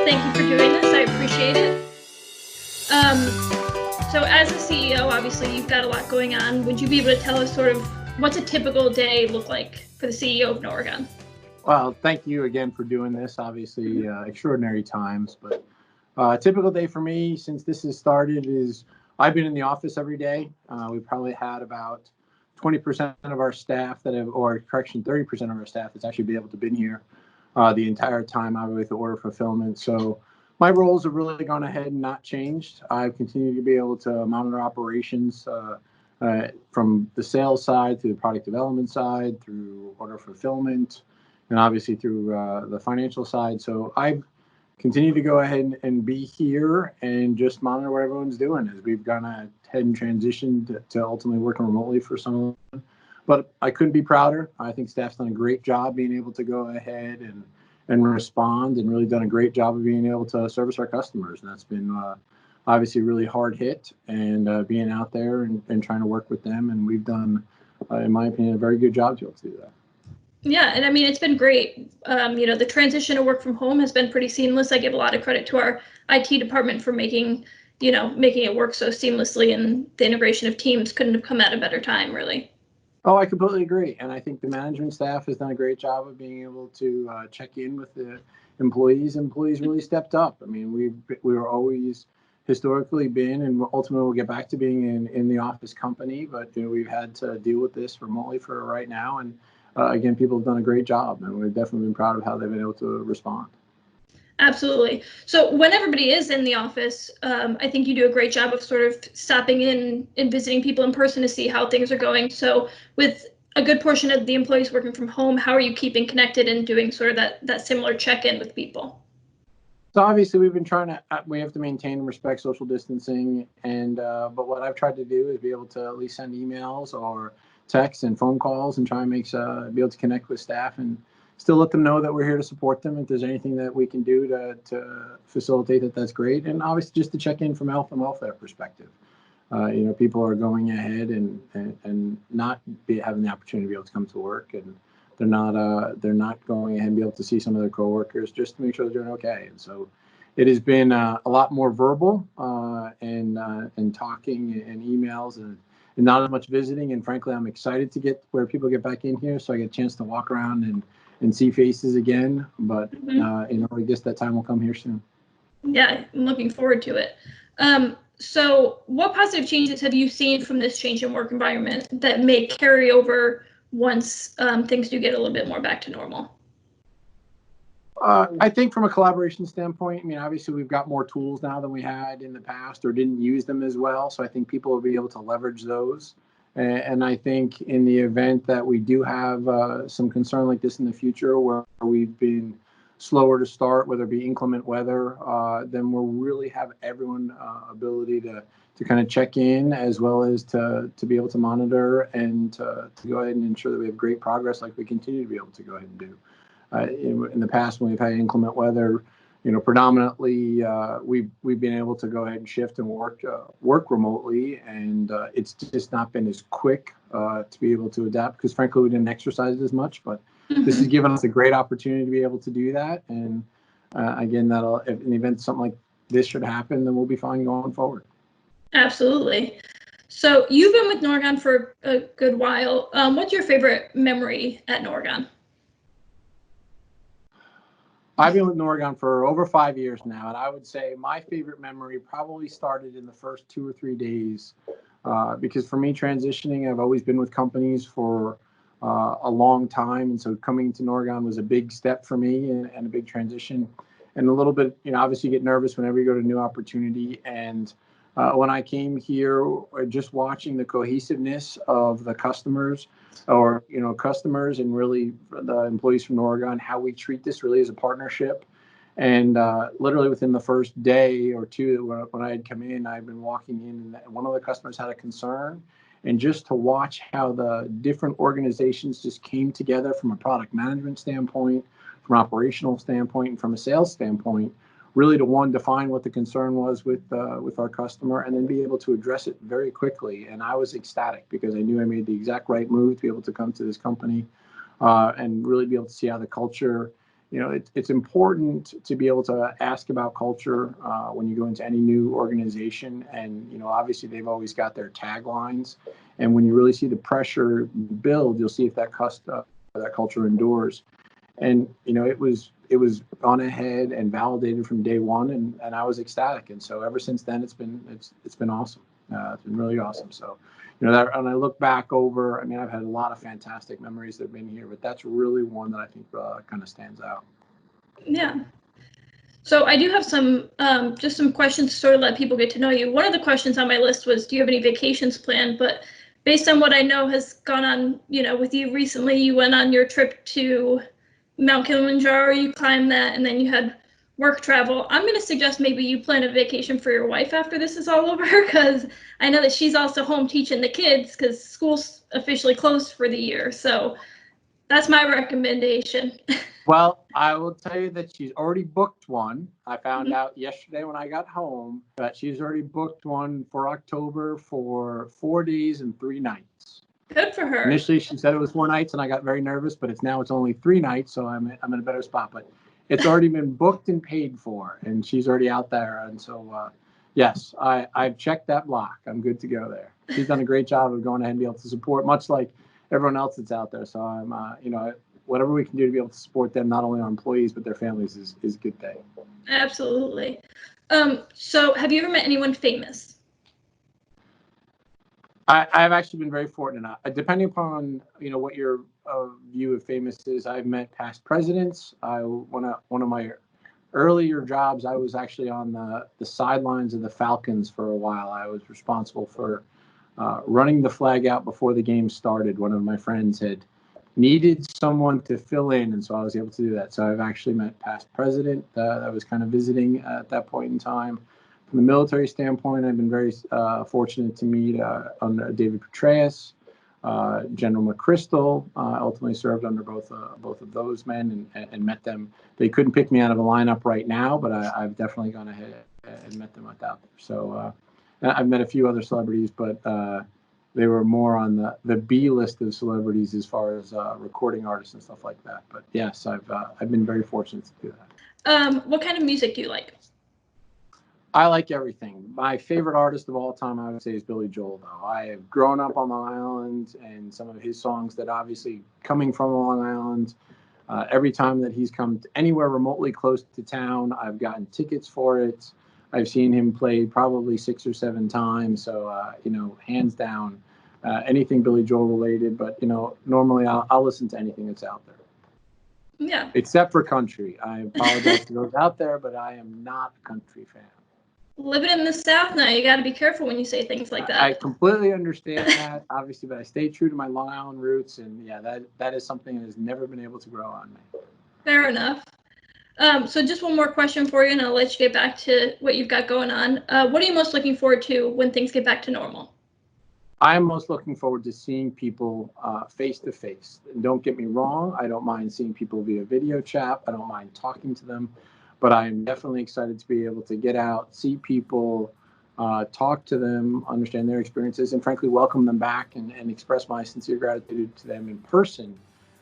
Thank you for doing this. I appreciate it. So as a CEO, obviously you've got a lot going on. Would you be able to tell us sort of what's a typical day look like for the CEO of Noregon? Well, thank you again for doing this. Obviously, extraordinary times, but a typical day for me since this has started is I've been in the office every day. We probably had about 20% of our staff that have, or correction, 30% of our staff that's actually been able to been here the entire time I was with the order fulfillment. So my roles have really gone ahead and not changed. I've continued to be able to monitor operations from the sales side through the product development side, through order fulfillment, and obviously through the financial side. So I've continued to go ahead and be here and just monitor what everyone's doing as we've gone ahead and transitioned to ultimately working remotely for some of them. But I couldn't be prouder. I think staff's done a great job being able to go ahead and respond, and really done a great job of being able to service our customers. And that's been obviously really hard hit, and being out there and trying to work with them. And we've done, in my opinion, a very good job to be able to do that. Yeah, and I mean, it's been great. The transition to work from home has been pretty seamless. I give a lot of credit to our IT department for making it work so seamlessly, and the integration of teams couldn't have come at a better time, really. Oh, I completely agree. And I think the management staff has done a great job of being able to check in with the employees. Employees really stepped up. I mean, we were always historically been, and ultimately we'll get back to being in the office company, but we've had to deal with this remotely for right now. And again, people have done a great job, and we've definitely been proud of how they've been able to respond. Absolutely. So when everybody is in the office, I think you do a great job of sort of stopping in and visiting people in person to see how things are going. So with a good portion of the employees working from home, how are you keeping connected and doing sort of that similar check-in with people? So obviously we've been we have to maintain and respect social distancing, and but what I've tried to do is be able to at least send emails or texts and phone calls and try and be able to connect with staff and still let them know that we're here to support them. If there's anything that we can do to facilitate that, that's great. And obviously just to check in from a health and welfare perspective. People are going ahead and not having the opportunity to be able to come to work, and they're not going ahead and be able to see some of their coworkers just to make sure they're doing okay. And so it has been a lot more verbal and talking and emails and not as much visiting. And frankly, I'm excited to get where people get back in here so I get a chance to walk around and see faces again. But I guess that time will come here soon. Yeah, I'm looking forward to it. So what positive changes have you seen from this change in work environment that may carry over once things do get a little bit more back to normal? I think from a collaboration standpoint, I mean, obviously we've got more tools now than we had in the past, or didn't use them as well. So I think people will be able to leverage those. And I think in the event that we do have some concern like this in the future, where we've been slower to start, whether it be inclement weather, then we'll really have everyone ability to kind of check in, as well as to be able to monitor and to go ahead and ensure that we have great progress like we continue to be able to go ahead and do. In the past, when we've had inclement weather, predominantly we've been able to go ahead and shift and work remotely, and it's just not been as quick to be able to adapt because frankly we didn't exercise as much. But this has given us a great opportunity to be able to do that. And again, if in the event something like this should happen, then we'll be fine going forward. Absolutely. So you've been with Noregon for a good while. What's your favorite memory at Noregon? I've been with Noregon for over 5 years now, and I would say my favorite memory probably started in the first 2 or 3 days, because for me, transitioning, I've always been with companies for a long time, and so coming to Noregon was a big step for me and a big transition, and a little bit, obviously you get nervous whenever you go to a new opportunity. And when I came here, just watching the cohesiveness of the customers and really the employees from Noregon, how we treat this really as a partnership. And literally within the first day or two, when I had come in, I've been walking in, and one of the customers had a concern. And just to watch how the different organizations just came together from a product management standpoint, from an operational standpoint, and from a sales standpoint, really to define what the concern was with our customer, and then be able to address it very quickly. And I was ecstatic because I knew I made the exact right move to be able to come to this company and really be able to see how the culture it's important to be able to ask about culture when you go into any new organization. And, obviously they've always got their taglines. And when you really see the pressure build, you'll see if that culture endures. And, it was on ahead and validated from day one. And I was ecstatic. And so ever since then, it's been awesome. It's been really awesome. So, that, and I look back over, I've had a lot of fantastic memories that have been here, but that's really one that I think kind of stands out. Yeah. So I do have some, just some questions to sort of let people get to know you. One of the questions on my list was, do you have any vacations planned? But based on what I know has gone on, with you recently, you went on your trip to Mount Kilimanjaro, you climbed that, and then you had work travel. I'm going to suggest maybe you plan a vacation for your wife after this is all over, because I know that she's also home teaching the kids because school's officially closed for the year. So that's my recommendation. Well, I will tell you that she's already booked one. I found out yesterday when I got home that she's already booked one for October for 4 days and 3 nights. Good for her. Initially, she said it was 4 nights, and I got very nervous, but it's only 3 nights, so I'm in a better spot. But it's already been booked and paid for, and she's already out there. And so, yes, I've checked that block. I'm good to go there. She's done a great job of going ahead and be able to support, much like everyone else that's out there. So I'm, whatever we can do to be able to support them, not only our employees, but their families is a good thing. Absolutely. So have you ever met anyone famous? I've actually been very fortunate. Depending upon what your view of famous is, I've met past presidents. One of my earlier jobs, I was actually on the sidelines of the Falcons for a while. I was responsible for running the flag out before the game started. One of my friends had needed someone to fill in, and so I was able to do that. So I've actually met past president that I was kind of visiting at that point in time. From the military standpoint, I've been very fortunate to meet under David Petraeus, General McChrystal. Ultimately served under both of those men and met them. They couldn't pick me out of a lineup right now, but I've definitely gone ahead and met them out there. So I've met a few other celebrities, but they were more on the B list of celebrities as far as recording artists and stuff like that. But yes, I've been very fortunate to do that. What kind of music do you like? I like everything. My favorite artist of all time, I would say, is Billy Joel, though. I have grown up on Long Island, and some of his songs that obviously coming from Long Island, every time that he's come anywhere remotely close to town, I've gotten tickets for it. I've seen him play probably 6 or 7 times. So, hands down, anything Billy Joel related. But, normally I'll listen to anything that's out there. Yeah. Except for country. I apologize to those out there, but I am not a country fan. Living in the South now, you got to be careful when you say things like that. I completely understand that, obviously, but I stay true to my Long Island roots, and yeah, that is something that has never been able to grow on me. Fair enough. So just one more question for you, and I'll let you get back to what you've got going on. What are you most looking forward to when things get back to normal? I'm most looking forward to seeing people face to face. Don't get me wrong, I don't mind seeing people via video chat. I don't mind talking to them. But I'm definitely excited to be able to get out, see people, talk to them, understand their experiences, and frankly, welcome them back and express my sincere gratitude to them in person,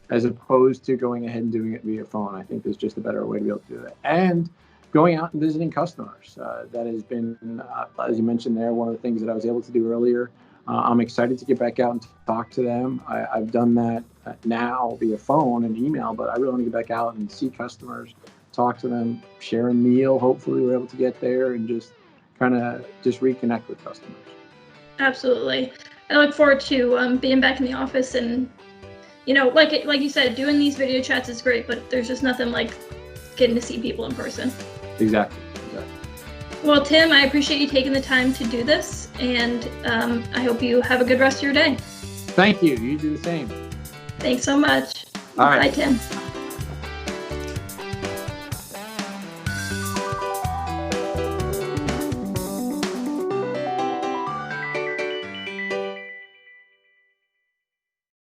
as opposed to going ahead and doing it via phone. I think there's just a better way to be able to do that. And going out and visiting customers. That has been, as you mentioned there, one of the things that I was able to do earlier. I'm excited to get back out and talk to them. I've done that now via phone and email, but I really want to get back out and see customers, talk to them, share a meal. Hopefully we're able to get there and just kind of reconnect with customers. Absolutely. I look forward to being back in the office, and like you said, doing these video chats is great, but there's just nothing like getting to see people in person. Exactly. Well, Tim, I appreciate you taking the time to do this, and I hope you have a good rest of your day. Thank you. You do the same. Thanks so much. All right. Bye, Tim.